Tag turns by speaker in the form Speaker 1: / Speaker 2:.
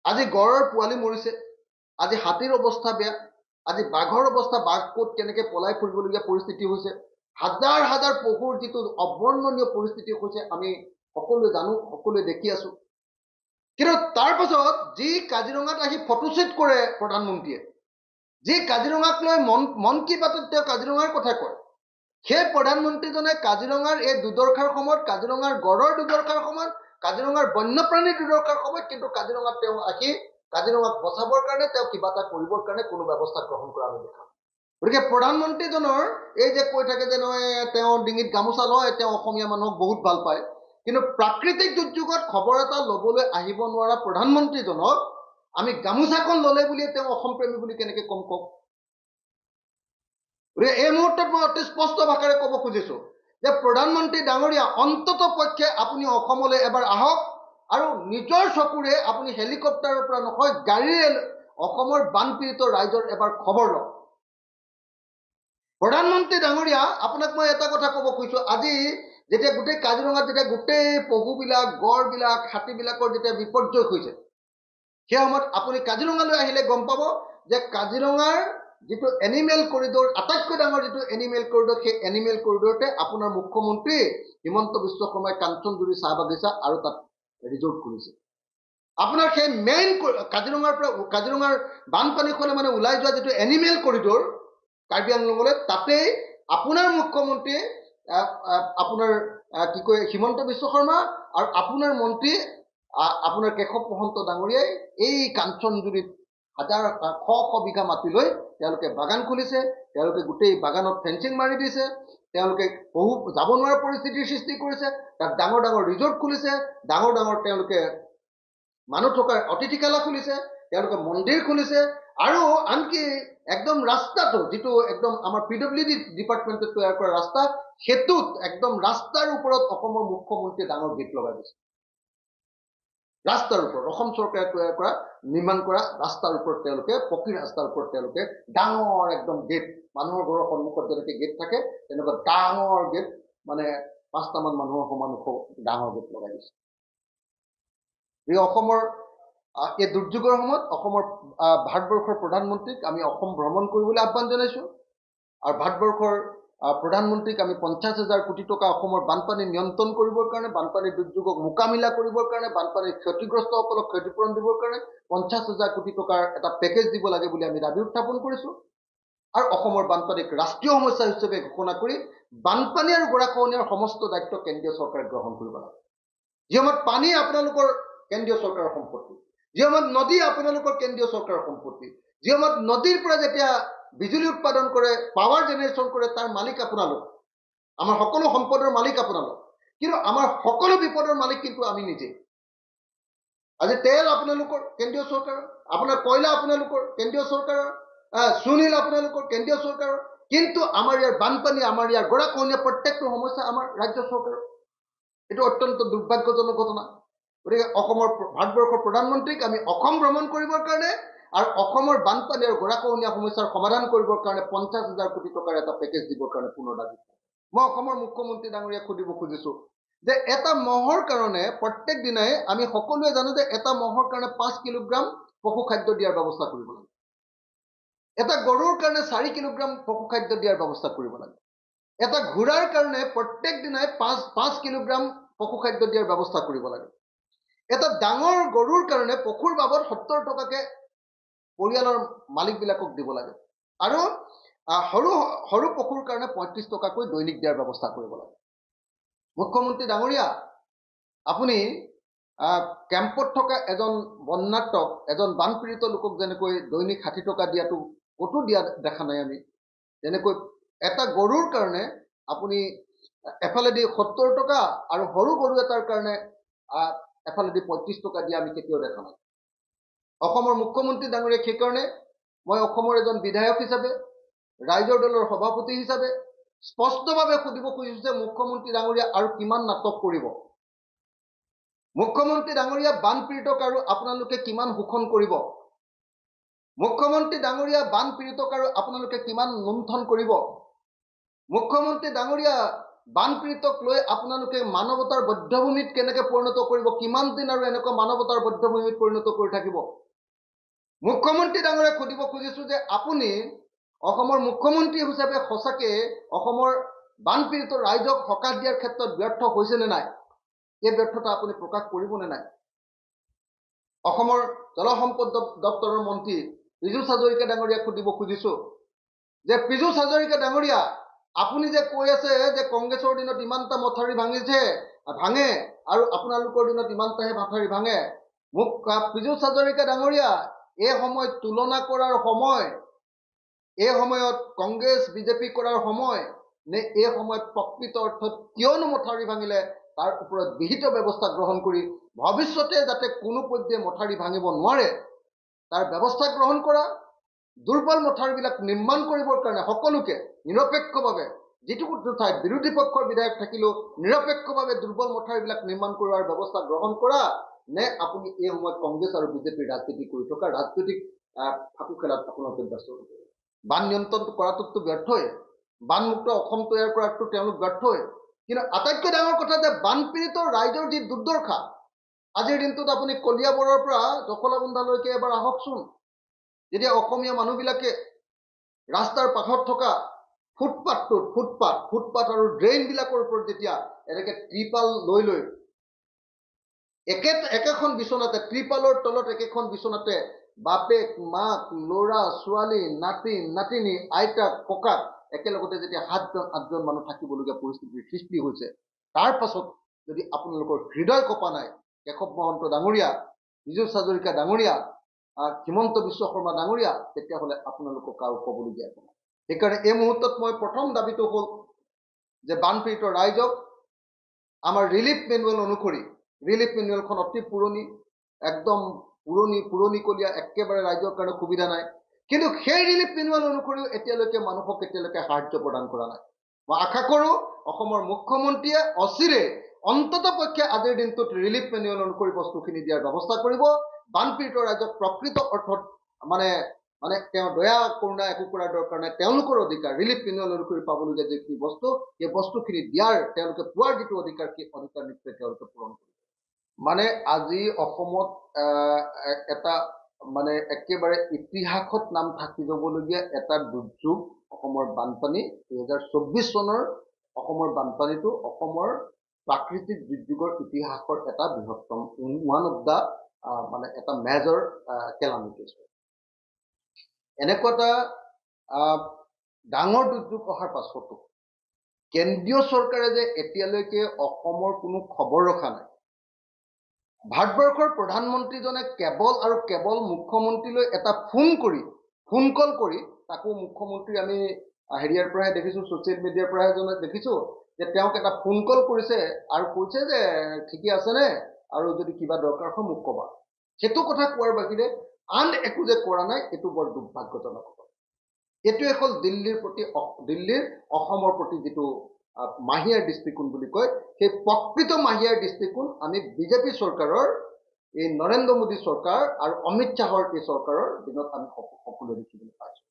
Speaker 1: আজি গড়ৰ পোৱালি মৰিছে, আজি হাতীৰ অৱস্থা বেয়া, আজি বাঘৰ অৱস্থা, বাঘ ক'ত কেনেকৈ পলাই ফুৰিবলগীয়া পৰিস্থিতি হৈছে, হাজাৰ হাজাৰ পশুৰ যিটো অবৰ্ণনীয় পৰিস্থিতি হৈছে আমি সকলোৱে জানো, সকলোৱে দেখি আছো। কিন্তু তাৰ পাছত যি কাজিৰঙাত আহি ফটোশ্বুট কৰে প্ৰধানমন্ত্ৰীয়ে, যি কাজিৰঙাক লৈ মন কী বাতত তেওঁ কাজিৰঙাৰ কথা কয়, সেই প্ৰধানমন্ত্ৰীজনে কাজিৰঙাৰ এই দুৰ্দশাৰ সময়ত, কাজিৰঙাৰ গড়ৰ দুৰ্দশাৰ সময়ত, কাজিৰঙাৰ বন্যপ্ৰাণীৰ দুৰ্দশাৰ সময়ত কিন্তু কাজিৰঙাত তেওঁ আহি কাজিৰঙাক বচাবৰ কাৰণে, তেওঁ কিবা এটা কৰিবৰ কাৰণে কোনো ব্যৱস্থা গ্ৰহণ কৰা আমি দেখা। গতিকে প্ৰধানমন্ত্ৰীজনৰ এই যে কৈ থাকে যে নহয় তেওঁ ডিঙিত গামোচা লয়, তেওঁ অসমীয়া মানুহক বহুত ভাল পায়, কিন্তু প্ৰাকৃতিক দুৰ্যোগত খবৰ এটা ল'বলৈ আহিব নোৱাৰা প্ৰধানমন্ত্ৰীজনক আমি গামোচাখন ল'লে বুলিয়ে তেওঁ অসম প্ৰেমী বুলি কেনেকৈ কম কওক? গতিকে এই মুহূৰ্তত মই অতি স্পষ্ট ভাষাৰে ক'ব খুজিছো যে প্ৰধানমন্ত্ৰী ডাঙৰীয়া, অন্তত পক্ষে আপুনি অসমলৈ এবাৰ আহক আৰু নিজৰ চকুৰে আপুনি হেলিকপ্টাৰৰ পৰা নহয় গাড়ীৰে অসমৰ বানপীড়িত ৰাইজৰ এবাৰ খবৰ লওক। প্ৰধানমন্ত্ৰী ডাঙৰীয়া, আপোনাক মই এটা কথা ক'ব খুজিছো, আজি যেতিয়া গোটেই কাজিৰঙাত যেতিয়া গোটেই পশুবিলাক, গড়বিলাক, হাতীবিলাকৰ যেতিয়া বিপৰ্যয় হৈছে, সেই সময়ত আপুনি কাজিৰঙালৈ আহিলে গম পাব যে কাজিৰঙাৰ যিটো এনিমেল কৰিডৰ, আটাইতকৈ ডাঙৰ যিটো এনিমেল কৰিডৰ, সেই এনিমেল কৰিডৰতে আপোনাৰ মুখ্যমন্ত্ৰী হিমন্ত বিশ্ব শৰ্মাই কাঞ্চনজুৰি চাহ বাগিচা আৰু তাত ৰিজৰ্ট খুলিছে। আপোনাৰ সেই মেইন কাজিৰঙাৰ বানপানীৰ ফলে মানে ওলাই যোৱা যিটো এনিমেল কৰিডৰ কাৰ্বি আংলঙলৈ, তাতেই আপোনাৰ মুখ্যমন্ত্ৰী আপোনাৰ কি কয় হিমন্ত বিশ্ব শৰ্মা আৰু আপোনাৰ মন্ত্ৰী আপোনাৰ কেশৱ মহন্ত ডাঙৰীয়াই এই কাঞ্চনজুৰিত হাজাৰ শ বিঘা মাটি লৈ তেওঁলোকে বাগান খুলিছে, তেওঁলোকে গোটেই বাগানত ফেঞ্চিং মাৰি দিছে, তেওঁলোকে বহু যাব নোৱাৰা পৰিস্থিতিৰ সৃষ্টি কৰিছে, তাত ডাঙৰ ডাঙৰ ৰিজৰ্ট খুলিছে, ডাঙৰ ডাঙৰ তেওঁলোকে মানুহ থকাৰ অতিথিশালা খুলিছে, তেওঁলোকে মন্দিৰ খুলিছে, আৰু আনকি একদম ৰাস্তাটো যিটো একদম আমাৰ PWD ডিপাৰ্টমেণ্টে তৈয়াৰ কৰা ৰাস্তা, সেইটোত একদম ৰাস্তাৰ ওপৰত অসমৰ মুখ্যমন্ত্ৰীয়ে ডাঙৰ গেট লগাই দিছে। ৰাস্তাৰ ওপৰত অসম চৰকাৰে তৈয়াৰ কৰা নিৰ্মাণ কৰা ৰাস্তাৰ ওপৰত তেওঁলোকে, পকী ৰাস্তাৰ ওপৰত তেওঁলোকে ডাঙৰ একদম গেট, মানুহৰ ঘৰৰ সন্মুখত যেনেকৈ গেট থাকে তেনেকুৱা ডাঙৰ গেট, মানে 5টামান মানুহৰ সমান ওখ ডাঙৰ গেট লগাই দিছে। এই অসমৰ এই দুৰ্যোগৰ সময়ত অসমৰ ভাৰতবৰ্ষৰ প্ৰধানমন্ত্ৰীক আমি অসম ভ্ৰমণ কৰিবলৈ আহ্বান জনাইছো, আৰু ভাৰতবৰ্ষৰ প্ৰধানমন্ত্ৰীক আমি 50,000 কোটি টকা অসমৰ বানপানী নিয়ন্ত্ৰণ কৰিবৰ কাৰণে, বানপানীৰ দুৰ্যোগক মোকাবিলা কৰিবৰ কাৰণে, বানপানীৰ ক্ষতিগ্ৰস্তসকলক ক্ষতিপূৰণ দিবৰ কাৰণে 50,000 কোটি টকাৰ এটা পেকেজ দিব লাগে বুলি আমি দাবী উত্থাপন কৰিছো, আৰু অসমৰ বানপানীক ৰাষ্ট্ৰীয় সমস্যা হিচাপে ঘোষণা কৰি বানপানী আৰু গৰাখহনীয়াৰ সমস্ত দায়িত্ব কেন্দ্ৰীয় চৰকাৰে গ্ৰহণ কৰিব লাগে। যি সময়ত পানী আপোনালোকৰ কেন্দ্ৰীয় চৰকাৰৰ সম্পত্তি, যি সময়ত নদী আপোনালোকৰ কেন্দ্ৰীয় চৰকাৰৰ সম্পত্তি, যি সময়ত নদীৰ পৰা যেতিয়া বিজুলী উৎপাদন কৰে, পাৱাৰ জেনেৰেশ্যন কৰে, তাৰ মালিক আপোনালোক, আমাৰ সকলো সম্পদৰ মালিক আপোনালোক, কিন্তু আমাৰ সকলো বিপদৰ মালিক কিন্তু আমি নিজে। আজি তেল আপোনালোকৰ কেন্দ্ৰীয় চৰকাৰৰ, আপোনাৰ কয়লা আপোনালোকৰ কেন্দ্ৰীয় চৰকাৰৰ, সুনীল আপোনালোকৰ কেন্দ্ৰীয় চৰকাৰৰ, কিন্তু আমাৰ ইয়াৰ বানপানী, আমাৰ ইয়াৰ গৰাখহনীয়া প্ৰত্যেকটো সমস্যা আমাৰ ৰাজ্য চৰকাৰৰ। এইটো অত্যন্ত দুৰ্ভাগ্যজনক ঘটনা। গতিকে অসমৰ ভাৰতবৰ্ষৰ প্ৰধানমন্ত্ৰীক আমি অসম ভ্ৰমণ কৰিবৰ কাৰণে আৰু অসমৰ বানপানী আৰু গৰাখহনীয়া সমস্যাৰ সমাধান কৰিবৰ কাৰণে 50,000 কোটি টকাৰ এটা পেকেজ দিবৰ কাৰণে পুনৰ দাবী। মই অসমৰ মুখ্যমন্ত্ৰী ডাঙৰীয়াক সুধিব খুজিছো যে এটা মহৰ কাৰণে প্ৰত্যেক দিনাই আমি সকলোৱে জানো যে এটা মহৰ কাৰণে 5 কিলোগ্ৰাম পশু খাদ্য দিয়াৰ ব্যৱস্থা কৰিব লাগে, এটা গৰুৰ কাৰণে 4 কিলোগ্ৰাম পশু খাদ্য দিয়াৰ ব্যৱস্থা কৰিব লাগে, এটা ঘোঁৰাৰ কাৰণে প্ৰত্যেক দিনাই 5 কিলোগ্ৰাম পশু খাদ্য দিয়াৰ ব্যৱস্থা কৰিব লাগে, এটা ডাঙৰ গৰুৰ কাৰণে পশুৰ বাবদ 70 টকাকে পৰিয়ালৰ মালিকবিলাকক দিব লাগে, আৰু সৰু সৰু পশুৰ কাৰণে 35 টকাকৈ দৈনিক দিয়াৰ ব্যৱস্থা কৰিব লাগে। মুখ্যমন্ত্ৰী ডাঙৰীয়া, আপুনি কেম্পত থকা এজন বন্যাত্মক, এজন বানপীড়িত লোকক যেনেকৈ দৈনিক 60 টকা দিয়াটো ক'তো দিয়া দেখা নাই আমি, যেনেকৈ এটা গৰুৰ কাৰণে আপুনি এফালেদি 70 টকা আৰু সৰু গৰু এটাৰ কাৰণে এফালেদি 35 টকা দিয়া আমি কেতিয়াও দেখা নাই। অসমৰ মুখ্যমন্ত্ৰী ডাঙৰীয়াক সেইকাৰণে মই অসমৰ এজন বিধায়ক হিচাপে, ৰাইজৰ দলৰ সভাপতি হিচাপে স্পষ্টভাৱে সুধিব খুজিছো যে মুখ্যমন্ত্ৰী ডাঙৰীয়া আৰু কিমান নাটক কৰিব? মুখ্যমন্ত্ৰী ডাঙৰীয়া বানপীড়িতক আৰু আপোনালোকে কিমান শোষণ কৰিব? মুখ্যমন্ত্ৰী ডাঙৰীয়া বানপীড়িতক আৰু আপোনালোকে কিমান লুণ্ঠন কৰিব? মুখ্যমন্ত্ৰী ডাঙৰীয়া বানপীড়িতক লৈ আপোনালোকে মানৱতাৰ বধ্যভূমিত কেনেকৈ পৰিণত কৰিব, কিমান দিন আৰু এনেকুৱা মানৱতাৰ বধ্যভূমিত পৰিণত কৰি থাকিব? মুখ্যমন্ত্ৰী ডাঙৰীয়াক সুধিব খুজিছো যে আপুনি অসমৰ মুখ্যমন্ত্ৰী হিচাপে সঁচাকে অসমৰ বানপীড়িত ৰাইজক সকাহ দিয়াৰ ক্ষেত্ৰত ব্যৰ্থ হৈছে নে নাই, এই ব্যৰ্থতা আপুনি প্ৰকাশ কৰিব নে নাই? অসমৰ জলসম্পদ দপ্তৰৰ মন্ত্ৰী পীযুষ হাজৰিকা ডাঙৰীয়াক সুধিব খুজিছো যে পীযুষ হাজৰিকা ডাঙৰীয়া, আপুনি যে কৈ আছে যে কংগ্ৰেছৰ দিনত ইমানটা মথাউৰি ভাঙে আৰু আপোনালোকৰ দিনত ইমানটাহে মথাউৰি ভাঙে, মোক পীযুষ হাজৰিকা ডাঙৰীয়া এই সময়ত তুলনা কৰাৰ সময়, এই সময়ত কংগ্ৰেছ বিজেপি কৰাৰ সময় নে এই সময়ত প্ৰকৃত অৰ্থত কিয়নো মথাউৰি ভাঙিলে তাৰ ওপৰত বিহিত ব্যৱস্থা গ্ৰহণ কৰি ভৱিষ্যতে যাতে কোনো পধ্যে মথাউৰি ভাঙিব নোৱাৰে তাৰ ব্যৱস্থা গ্ৰহণ কৰা, দুৰ্বল মথাউৰিবিলাক নিৰ্মাণ কৰিবৰ কাৰণে সকলোকে নিৰপেক্ষভাৱে, যিটো ঠাইত বিৰোধী পক্ষৰ বিধায়ক থাকিলেও নিৰপেক্ষভাৱে দুৰ্বল মথাউৰিবিলাক নিৰ্মাণ কৰাৰ ব্যৱস্থা গ্ৰহণ কৰা, নে আপুনি এই সময়ত কংগ্ৰেছ আৰু বিজেপিৰ ৰাজনীতি কৰি থকা ৰাজনৈতিক ফাকু খেলাত আপোনালোকে ব্যস্ত হ'ব? বান নিয়ন্ত্ৰণ কৰাটোতো ব্যৰ্থই, বানমুক্ত অসম তৈয়াৰ কৰাটো তেওঁলোক ব্যৰ্থই, কিন্তু আটাইতকৈ ডাঙৰ কথা যে বানপীড়িত ৰাইজৰ যি দুৰ্দশা, আজিৰ দিনটোত আপুনি কলিয়াবৰৰ পৰা জখলাবন্ধালৈকে এবাৰ আহকচোন। যেতিয়া অসমীয়া মানুহবিলাকে ৰাস্তাৰ কাষত থকা ফুটপাথ আৰু ড্ৰেইনবিলাকৰ ওপৰত যেতিয়া এনেকৈ ত্ৰিপাল লৈ একেখন বিচনাতে, ত্ৰিপালৰ তলত একেখন বিচনাতে বাপেক মাক ল'ৰা ছোৱালী নাতি নাতিনী আইতাক ককাক একেলগতে যেতিয়া 7জন 8জন মানুহ থাকিবলগীয়া পৰিস্থিতিৰ সৃষ্টি হৈছে, তাৰ পাছত যদি আপোনালোকৰ হৃদয় কঁপা নাই, কেশৱ মহন্ত ডাঙৰীয়া, পীযুষ হাজৰিকা ডাঙৰীয়া, হিমন্ত বিশ্ব শৰ্মা ডাঙৰীয়া, তেতিয়াহ'লে আপোনালোকক আৰু ক'বলগীয়া একো নাই। সেইকাৰণে এই মুহূৰ্তত মই প্ৰথম দাবীটো হ'ল যে বানপীড়িত ৰাইজক আমাৰ ৰিলিফ মেনুৱেল অনুসৰি, ৰিলিফ মেনুৱেলখন অতি পুৰণি, একদম পুৰণিকলীয়া, একেবাৰে ৰাইজৰ কাৰণে সুবিধা নাই, কিন্তু সেই ৰিলিফ মেনুৱেল অনুসৰিও এতিয়ালৈকে মানুহক সাহায্য প্ৰদান কৰা নাই। মই আশা কৰোঁ অসমৰ মুখ্যমন্ত্ৰীয়ে অচিৰে অন্তত পক্ষে আজিৰ দিনটোত ৰিলিফ মেনুৱেল অনুসৰি বস্তুখিনি দিয়াৰ ব্যৱস্থা কৰিব, বানপীড়িত ৰাইজক প্ৰকৃত অৰ্থত মানে তেওঁ দয়া কৰোণা একো কৰাৰ দৰকাৰ নাই, তেওঁলোকৰ অধিকাৰ ৰিলিফ মেনুৱেল অনুসৰি পাবলগীয়া যিখিনি বস্তু, সেই বস্তুখিনি দিয়াৰ, তেওঁলোকে পোৱাৰ যিটো অধিকাৰ, সেই অধিকাৰ নিশ্চয় তেওঁলোকে পূৰণ কৰিব। মানে আজি অসমত এটা একেবাৰে ইতিহাসত নাম থাকি যাবলগীয়া এটা দুৰ্যোগ অসমৰ বানপানী। 2024 চনৰ অসমৰ বানপানীটো অসমৰ প্ৰাকৃতিক দুৰ্যোগৰ ইতিহাসৰ এটা বৃহত্তম, ওৱান অফ দ্য এটা মেজৰ কেলামিটিজ। এনেকুৱা এটা ডাঙৰ দুৰ্যোগ অহাৰ পাছতো কেন্দ্ৰীয় চৰকাৰে যে এতিয়ালৈকে অসমৰ কোনো খবৰ ৰখা নাই, ভাৰতবৰ্ষৰ প্ৰধানমন্ত্ৰীজনে কেৱল মুখ্যমন্ত্ৰীলৈ এটা ফোন কল কৰি, তাকো মুখ্যমন্ত্ৰী আমি হেৰিয়াৰ পৰাহে দেখিছোঁ, ছ'চিয়েল মিডিয়াৰ পৰাহে দেখিছোঁ যে তেওঁক এটা ফোন কল কৰিছে আৰু কৈছে যে ঠিকে আছেনে আৰু যদি কিবা দৰকাৰ হয় মোক ক'বা। সেইটো কথা কোৱাৰ বাহিৰে আন একো যে কৰা নাই, এইটো বৰ দুৰ্ভাগ্যজনক কথা। এইটোৱে হ'ল দিল্লীৰ অসমৰ প্ৰতি যিটো মাহিয়াৰ দৃষ্টিকোণ বুলি কয়, সেই প্ৰকৃত মাহিয়াৰ দৃষ্টিকোণ আমি বিজেপি চৰকাৰৰ, এই নৰেন্দ্ৰ মোদী চৰকাৰ আৰু অমিত শ্বাহৰ এই চৰকাৰৰ দিনত আমি সকলোৱে দেখিবলৈ পাইছোঁ।